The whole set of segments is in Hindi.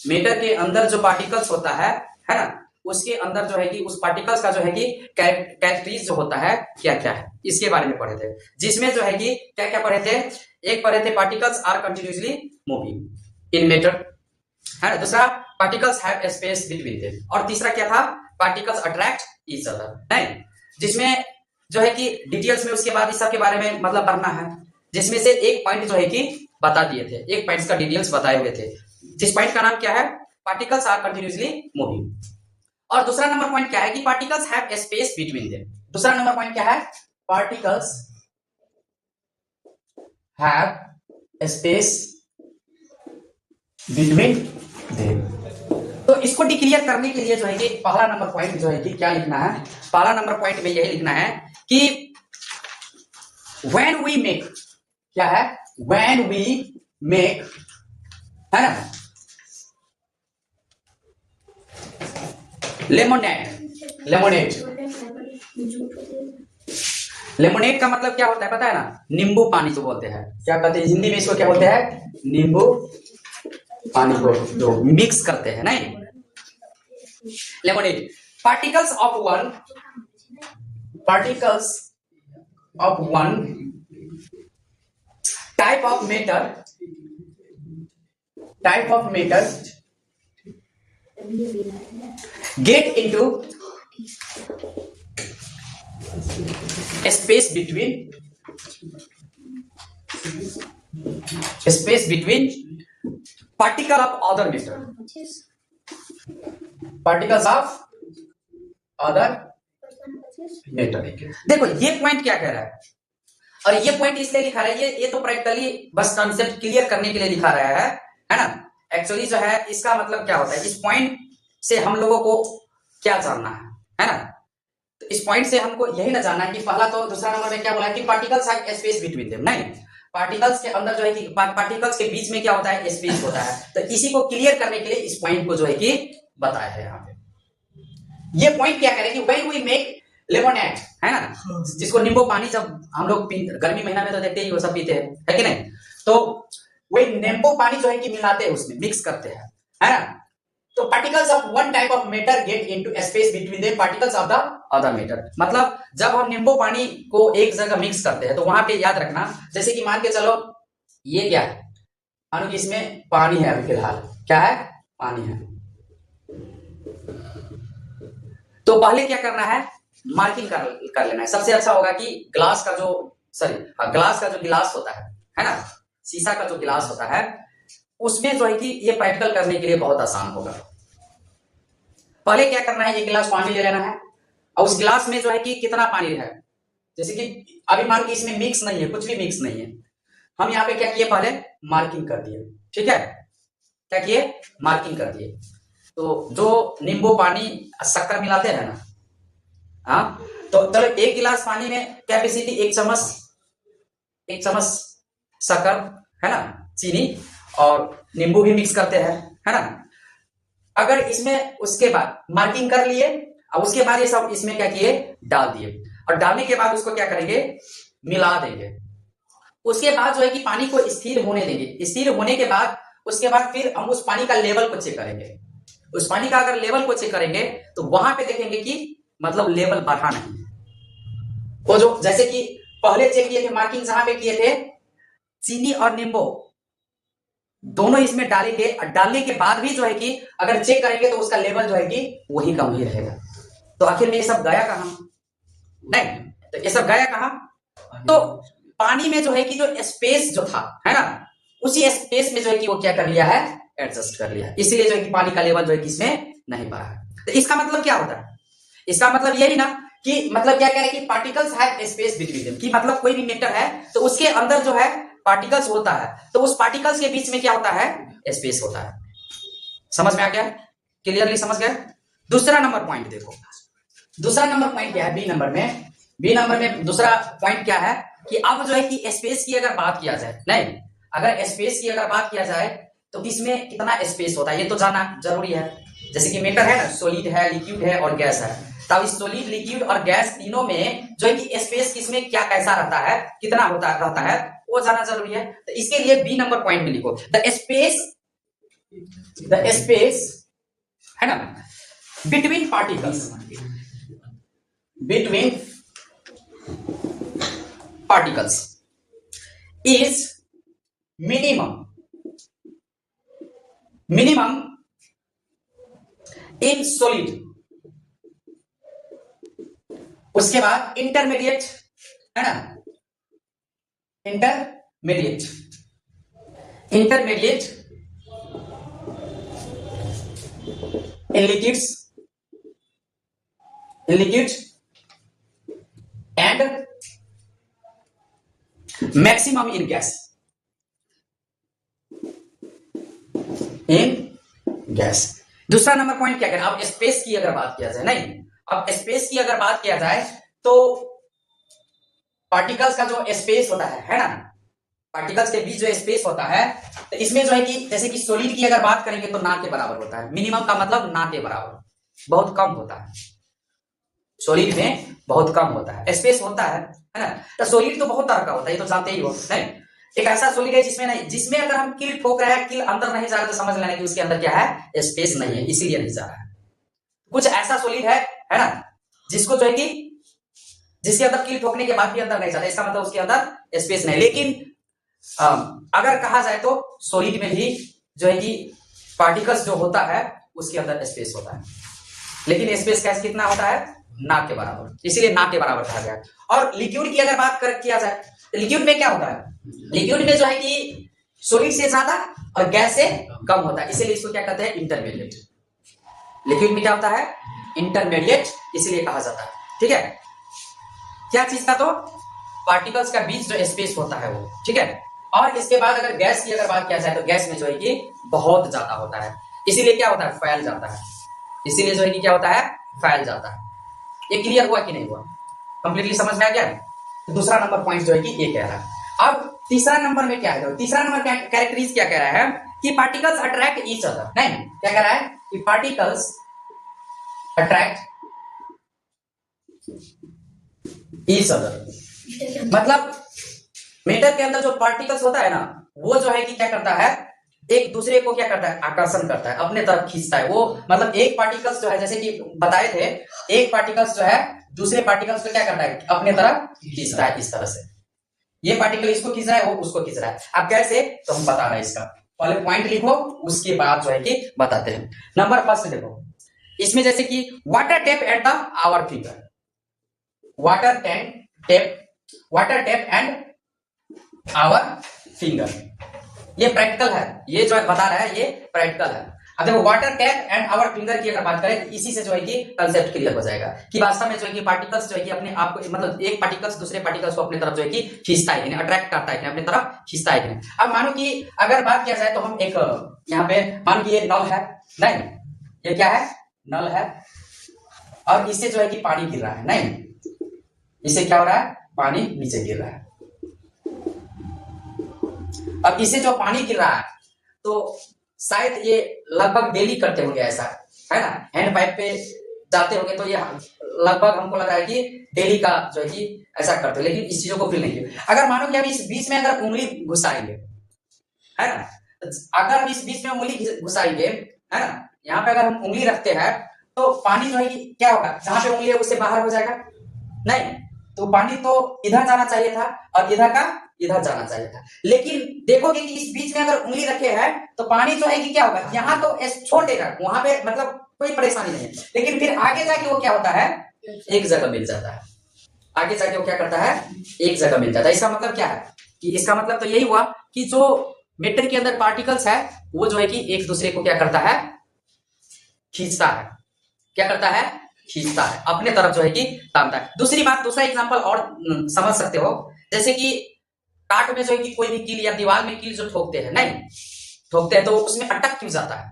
मैटर के अंदर जो पार्टिकल्स होता है ना, उसके अंदर जो है कि उस पार्टिकल्स का जो है कि कैरेक्टरिस्टिक जो होता है क्या क्या है, इसके बारे में पढ़े थे। जिसमें जो है कि क्या क्या पढ़े थे, एक पढ़े थे particles are continuously moving in matter, है ना। दूसरा particles have space between them, और तीसरा क्या था, पार्टिकल्स अट्रैक्ट ईच अदर, नहीं। जिसमें जो है कि डिटेल्स में उसके बाद इस सब के बारे में मतलब पढ़ना है, जिसमें से एक पॉइंट जो है कि बता दिए थे, एक पॉइंट्स का डिटेल्स बताए हुए थे, जिस पॉइंट का नाम क्या है, पार्टिकल्स आर कंटिन्यूअसली मूविंग। और दूसरा नंबर पॉइंट क्या है कि particles have space between them. दूसरा नंबर पॉइंट क्या है, particles have space between them. तो इसको डिक्लियर करने के लिए जो है कि पहला नंबर पॉइंट जो है कि क्या लिखना है, पहला नंबर पॉइंट में यही लिखना है कि व्हेन वी मेक, क्या है, व्हेन वी मेक, है ना, लेमोनेड, लेमोनेड का मतलब क्या होता है पता है ना, नींबू पानी जो बोलते हैं, क्या कहते हैं हिंदी में इसको, क्या बोलते हैं, नींबू पानी को जो मिक्स करते हैं, नहीं, lemonade. Particles of one type of matter get into space between particle of other matter, particles of other matter। देखो ये पॉइंट क्या कह रहा है, और ये पॉइंट इसलिए लिखा रहा है, ये तो प्रैक्टिकली बस कॉन्सेप्ट क्लियर करने के लिए लिखा रहा है ना। एक्चुअली जो है इसका मतलब क्या होता है, इस पॉइंट से हम लोगों को क्या जानना है ना। तो इस पॉइंट से हमको यही ना जानना है कि पहला तो दूसरा नंबर में क्या बोला है कि particles have space between them, नहीं, पार्टिकल्स के अंदर जो है कि पार्टिकल्स के बीच में क्या होता है, स्पेस होता है। तो इसी को क्लियर करने के लिए इस पॉइंट को जो है कि बताया है यहाँ पे। ये पॉइंट क्या करें कि व्हेन वी मेक लेमोनेड, है ना, जिसको नींबू पानी जब हम लोग गर्मी महीना में तो देखते ही वो सब पीते हैं, है कि नहीं। तो वही नींबू पानी जो है कि मिलाते हैं, उसमें मिक्स करते हैं, है ना। तो particles of one type of matter get into space between the particles of the other matter. मतलब जब हम नींबू पानी को एक जगह मिक्स करते हैं तो वहां पे याद रखना, जैसे कि मान के चलो ये क्या है, मानो कि इसमें पानी है, अभी फिलहाल क्या है, पानी है। तो पहले क्या करना है, मार्किंग कर लेना है। सबसे अच्छा होगा कि ग्लास का जो गिलास होता है ना, शीशा का जो गिलास होता है, उसमें जो है कि ये प्रैक्टिकल करने के लिए बहुत आसान होगा। पहले क्या करना है, ये गिलास पानी ले लेना है, और उस गिलास में जो है कि कितना पानी है, जैसे कि अभी मान के इसमें मिक्स नहीं है, कुछ भी मिक्स नहीं है, हम यहाँ पे क्या किए, पहले मार्किंग कर दिए, ठीक है, क्या किए, मार्किंग कर दिए। तो जो नींबू पानी शक्कर मिलाते हैं ना, हाँ, तो चलो एक गिलास पानी में कैपेसिटी एक चम्मच शक्कर, है ना, चीनी और नींबू भी मिक्स करते हैं, है ना। अगर इसमें उसके बाद मार्किंग कर लिए और उसके बाद ये सब इसमें क्या किए, डाल दिए, और डालने के बाद उसको क्या करेंगे, मिला देंगे। उसके बाद जो है कि पानी को स्थिर होने देंगे। स्थिर होने के बाद उसके बाद फिर हम उस पानी का लेवल को चेक करेंगे। उस पानी का अगर लेवल को चेक करेंगे तो वहां पे देखेंगे कि मतलब लेवल बढ़ा नहीं है। वो जो जैसे कि पहले चेक किए थे, मार्किंग जहां पे किए थे, चीनी और नींबू दोनों इसमें डालेंगे, और डालने के बाद भी जो है कि अगर चेक करेंगे तो उसका लेवल जो है कि वही कम ही रहेगा। तो आखिर में ये सब गया कहां, नहीं, तो ये सब गया कहां, तो पानी में जो है कि जो स्पेस जो था, है ना, उसी स्पेस में जो है कि वो क्या कर लिया है, एडजस्ट कर लिया, इसीलिए जो है कि पानी का लेवल जो है कि इसमें नहीं बढ़ा है। तो इसका मतलब क्या होता है, इसका मतलब यही ना कि मतलब क्या कह रहे हैं कि particles have space between them, कि मतलब कोई भी मैटर है तो उसके अंदर जो है पार्टिकल्स होता है, तो उस पार्टिकल्स के बीच में क्या होता है, स्पेस होता है। समझ में आ गया, क्लियरली समझ गए। दूसरा नंबर पॉइंट देखो, दूसरा नंबर पॉइंट क्या है, बी नंबर में दूसरा पॉइंट क्या है कि अब जो है कि स्पेस की अगर बात किया जाए, नहीं, अगर स्पेस की अगर बात किया जाए तो इसमें कितना स्पेस होता है ये तो जानना जरूरी है। जैसे कि मैटर है ना, सॉलिड है, लिक्विड है और गैस है, तब इस सॉलिड, लिक्विड और गैस तीनों में जो है कि स्पेस किसमें क्या कैसा रहता है, कितना रहता है, वो जानना जरूरी है। तो इसके लिए बी नंबर पॉइंट में लिखो, द स्पेस द स्पेस है ना between particles is minimum in solid. उसके बाद इंटरमीडिएट है ना, intermediate in liquids and maximum in gas. दूसरा नंबर पॉइंट क्या करें, अब स्पेस की अगर बात किया जाए, नहीं अब स्पेस की अगर बात किया जाए तो पार्टिकल्स का जो स्पेस होता है ना, पार्टिकल्स के बीच जो स्पेस होता है, तो इसमें जो है कि जैसे कि सॉलिड की अगर बात करेंगे तो ना के बराबर होता है। मिनिमम का मतलब ना के बराबर, बहुत कम होता है। सॉलिड में बहुत कम होता है, स्पेस होता है ना। तो सॉलिड तो बहुत तरह का होता है, ये तो जानते ही हो। नहीं, एक ऐसा सॉलिड है जिसमें अगर हम कील ठोक रहे हैं, कील अंदर नहीं जा रहा, तो समझ लेना कि उसके अंदर क्या है, स्पेस नहीं है, इसीलिए नहीं जा रहा है। कुछ ऐसा सॉलिड है ना, जिसको जो है कि जिसके अंदर कील ठोकने के बाद भी अंदर नहीं जाता, इसका मतलब उसके अंदर स्पेस नहीं। लेकिन अगर कहा जाए तो सॉलिड में भी जो है कि पार्टिकल्स जो होता है उसके अंदर स्पेस होता है, लेकिन स्पेस कैसे कितना होता है, ना के बराबर, इसीलिए ना के बराबर कहा गया। और लिक्विड की अगर बात किया जाए तो लिक्विड में क्या होता है, लिक्विड में जो है कि सॉलिड से ज्यादा और गैस से कम होता है, इसीलिए इसको क्या कहते हैं, इंटरमीडिएट। लिक्विड में क्या होता है, इंटरमीडिएट, इसीलिए कहा जाता है। ठीक है, क्या चीज का, तो पार्टिकल्स का बीच जो स्पेस होता है वो। ठीक है, और इसके बाद अगर गैस की अगर बात किया जाए तो गैस में जो है कि बहुत ज्यादा होता है, इसीलिए क्या होता है, फैल जाता है। इसीलिए जो है कि क्या होता है, फैल जाता है। ये क्लियर हुआ कि नहीं हुआ, कंप्लीटली समझ में आ गया। तो दूसरा नंबर पॉइंट जो है कि ये कह रहा है। अब तीसरा नंबर में क्या है, तीसरा नंबर कैरेक्टरिस्टिक क्या कह रहा है कि पार्टिकल्स अट्रैक्ट ईच अदर। नहीं, क्या कह रहा है कि पार्टिकल्स अट्रैक्ट ईच अदर, मतलब मैटर के अंदर जो पार्टिकल्स होता है ना, वो जो है कि क्या करता है, एक दूसरे को क्या करता है, आकर्षण करता है, अपने तरफ खींचता है। वो मतलब एक पार्टिकल्स जो है, जैसे कि बताए थे, एक पार्टिकल्स जो है दूसरे पार्टिकल्स को क्या करता है, अपने तरफ खींचता है। इस तरह से ये पार्टिकल इसको खींच रहा है, वो उसको खींच रहा है। अब कैसे, तो हम बता रहे हैं, इसका पहले पॉइंट लिखो, उसके बाद जो है कि बताते हैं। नंबर फर्स्ट देखो, इसमें जैसे कि water tap at the our finger, water tap and our finger, ये प्रैक्टिकल है, ये जो है बता रहा है, ये प्रैक्टिकल है। अब देखो water tap and our finger की अगर बात करें तो इसी से जो है कि कंसेप्ट क्लियर हो जाएगा कि वास्तव में जो है कि पार्टिकल्स जो है कि अपने आप को, मतलब एक पार्टिकल्स दूसरे पार्टिकल्स को अपने तरफ जो है कि खींचता है, अट्रैक्ट करता है, अपने तरफ खींचता है। अब मानो कि अगर बात किया जाए तो हम एक यहाँ पे मानो कि ये नल है, नहीं ये क्या है, नल है, और इससे जो है कि पानी गिर रहा है, नहीं इससे क्या हो रहा है, पानी नीचे गिर रहा है। अब इसे जो पानी गिर रहा है तो शायद ये लगभग डेली करते होंगे ऐसा, है ना, हैंड पाइप पे जाते होंगे, तो ये लगभग हमको लग रहा है कि डेली का जो है कि ऐसा करते हैं, लेकिन इस चीजों को फील नहीं किया। अगर मानो कि हम इस बीच में अगर उंगली घुसाएंगे, है ना, अगर हम इस बीच में उंगली घुसाएंगे, है ना, यहाँ पे अगर हम उंगली रखते हैं तो पानी जो है कि क्या होगा, जहां पे उंगली है उससे बाहर हो जाएगा, नहीं तो पानी तो इधर जाना चाहिए था और इधर का इधर जाना चाहिए था। लेकिन देखोगे कि इस बीच में अगर उंगली रखे हैं तो पानी जो है कि क्या होगा, यहाँ तो छोड़ देगा, वहां पे मतलब कोई परेशानी नहीं है, लेकिन फिर आगे जाके वो क्या होता है, एक जगह मिल जाता है, आगे जाके वो क्या करता है, एक जगह मिल जाता है। इसका मतलब क्या है कि इसका मतलब तो यही हुआ कि जो मैटर के अंदर पार्टिकल्स है वो जो है कि एक दूसरे को क्या करता है, खींचता है, क्या करता है, खींचता है, अपने तरफ जो है कि टानता है। दूसरी बात, दूसरा एग्जांपल और समझ सकते हो, जैसे कि काट में जो है कि कोई भी कील या दीवार में कील जो ठोकते हैं, नहीं ठोकते हैं तो उसमें अटक क्यों जाता है,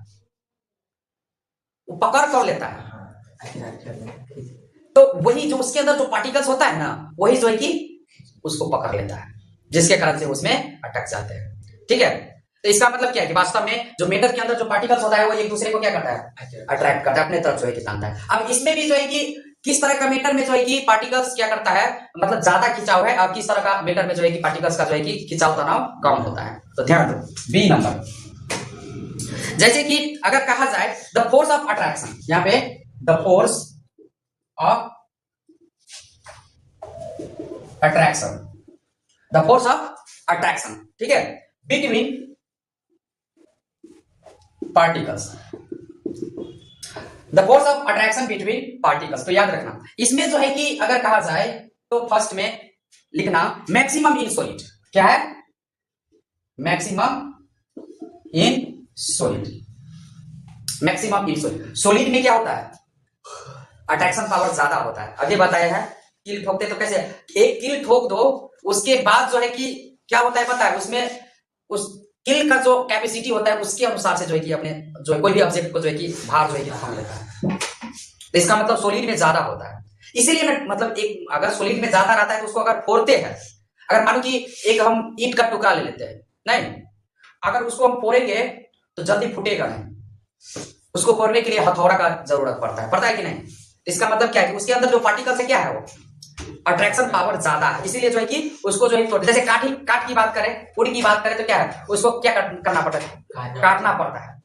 वो पकड़ कर लेता है, तो वही जो उसके अंदर जो पार्टिकल्स होता है ना, वही जो है कि उसको पकड़ लेता है, जिसके कारण से उसमें अटक जाते हैं। ठीक है, तो इसका मतलब क्या है कि वास्तव में जो मैटर के अंदर जो पार्टिकल्स होता है वो एक दूसरे को क्या करता है, अट्रैक्ट करता है, अपने तरफ जो है कि टानता है। अब इसमें भी जो है कि किस तरह का मैटर में जो है कि पार्टिकल्स क्या करता है, मतलब ज्यादा खिंचाव है, और किस तरह का मैटर में जो है कि पार्टिकल्स का जो है कि खिंचाव तनाव कम होता है। तो ध्यान दो, बी नंबर, जैसे कि अगर कहा जाए द फोर्स ऑफ अट्रैक्शन, यहां पे the force of attraction, the force of attraction, ठीक है, between particles, the force of attraction between particles. तो याद रखना इसमें जो है कि अगर कहा जाए तो फर्स्ट में लिखना मैक्सिमम इन सॉलिड, क्या है, maximum in solid, maximum in solid. Solid में क्या होता है, अट्रैक्शन पावर ज्यादा होता है, आगे बताया है। कील ठोकते तो कैसे, एक कील ठोक दो उसके बाद जो है कि क्या होता है पता है, उसमें उस कील का जो कैपेसिटी होता है उसके अनुसार से जो है कि अपने जो है कोई भी ऑब्जेक्ट को जो है कि भार जो है कि थाम लेता है। तो इसका मतलब सॉलिड में ज्यादा होता है, इसीलिए ना मतलब एक अगर सॉलिड में ज्यादा रहता है तो उसको अगर फोड़ते हैं, अगर मानो कि एक हम ईंट का टुकड़ा ले लेते हैं, नहीं अगर उसको हम फोड़ेंगे तो जल्दी फूटेगा नहीं, उसको फोड़ने के लिए हथौड़ा का जरूरत पड़ता है कि नहीं। इसका मतलब क्या है कि उसके अंदर जो पार्टिकल्स है क्या है, वो अट्रैक्शन पावर ज्यादा है, इसीलिए जो है कि उसको जो है जैसे काट की बात करें, वुड की बात करें तो क्या है, उसको क्या करना पड़ता है, काटना पड़ता है।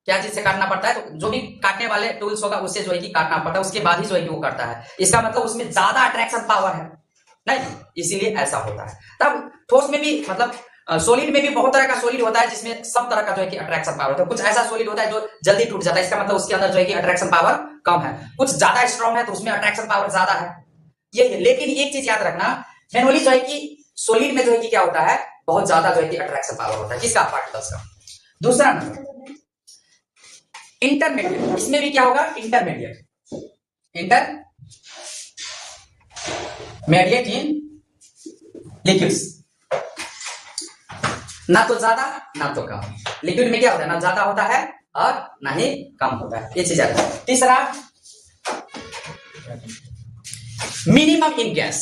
क्या चीज से काटना पड़ता है, तो जो भी काटने वाले टूल्स होगा उससे जो है कि काटना पड़ता है, उसके बाद ही जो है कि वो करता है। इसका मतलब उसमें ज्यादा अट्रैक्शन पावर है, नहीं इसीलिए ऐसा होता है। तब ठोस में भी मतलब सॉलिड में भी बहुत तरह का सॉलिड होता है जिसमें सब तरह का जो है कि अट्रैक्शन पावर होता है। कुछ ऐसा सॉलिड होता है जो जल्दी टूट जाता है, इसका मतलब उसके अंदर जो है कि अट्रैक्शन पावर कम है। कुछ ज्यादा स्ट्रॉन्ग है तो उसमें अट्रैक्शन पावर ज्यादा है, ये है। लेकिन एक चीज याद रखना, मैनुअली जो है कि सॉलिड में जो है कि क्या होता है, बहुत ज्यादा जो है कि अट्रैक्शन पावर होता है, किसका, पार्टिकल्स का। दूसरा नंबर इंटरमीडिएट, इसमें भी क्या होगा, इंटरमीडिएट इन लिक्विड्स, ना तो ज्यादा ना तो कम। लिक्विड में क्या होता है, ना ज्यादा होता है और ना ही कम होता है, ये चीज आता है। तीसरा minimum in gas,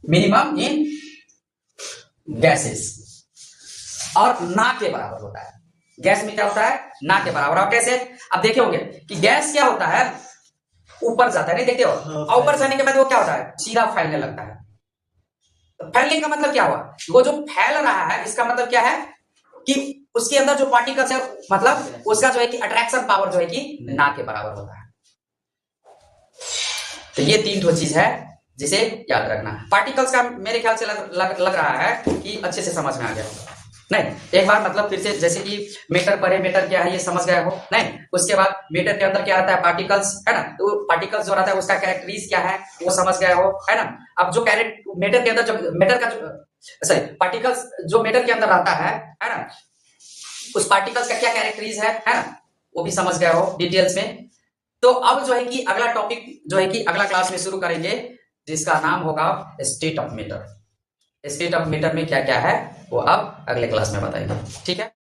minimum in gases, और ना के बराबर होता है। गैस में क्या होता है, ना के बराबर। और कैसे, अब देखे होंगे कि गैस क्या होता है, ऊपर जाता है, नहीं देखते हो, और ऊपर जाने के बाद वो क्या होता है, सीधा फैलने लगता है। तो फैलने का मतलब क्या हुआ, वो जो फैल रहा है इसका मतलब क्या है कि उसके अंदर जो पार्टिकल्स है मतलब उसका जो है कि अट्रैक्शन पावर जो है कि ना के बराबर होता है। तो ये तीन तो चीज है जिसे याद रखना। पार्टिकल्स का मेरे ख्याल से लग रहा है कि अच्छे से समझ में आ गया होगा, नहीं एक बार मतलब फिर से, जैसे कि मीटर पर मीटर क्या है ये समझ गए हो, नहीं उसके बाद मीटर के अंदर क्या रहता है, पार्टिकल्स है ना, तो पार्टिकल्स जो रहता है उसका कैरेक्टरीज क्या है वो समझ गए हो, है ना। अब जो मीटर के अंदर जो मीटर का जो पार्टिकल्स जो मीटर के अंदर रहता है ना, उस पार्टिकल्स का क्या कैरेक्टरीज है ना, वो भी समझ गए हो डिटेल्स में। तो अब जो है कि अगला टॉपिक जो है कि अगला क्लास में शुरू करेंगे जिसका नाम होगा state of matter. State of matter में क्या क्या है वो अब अगले क्लास में बताएंगे, ठीक है।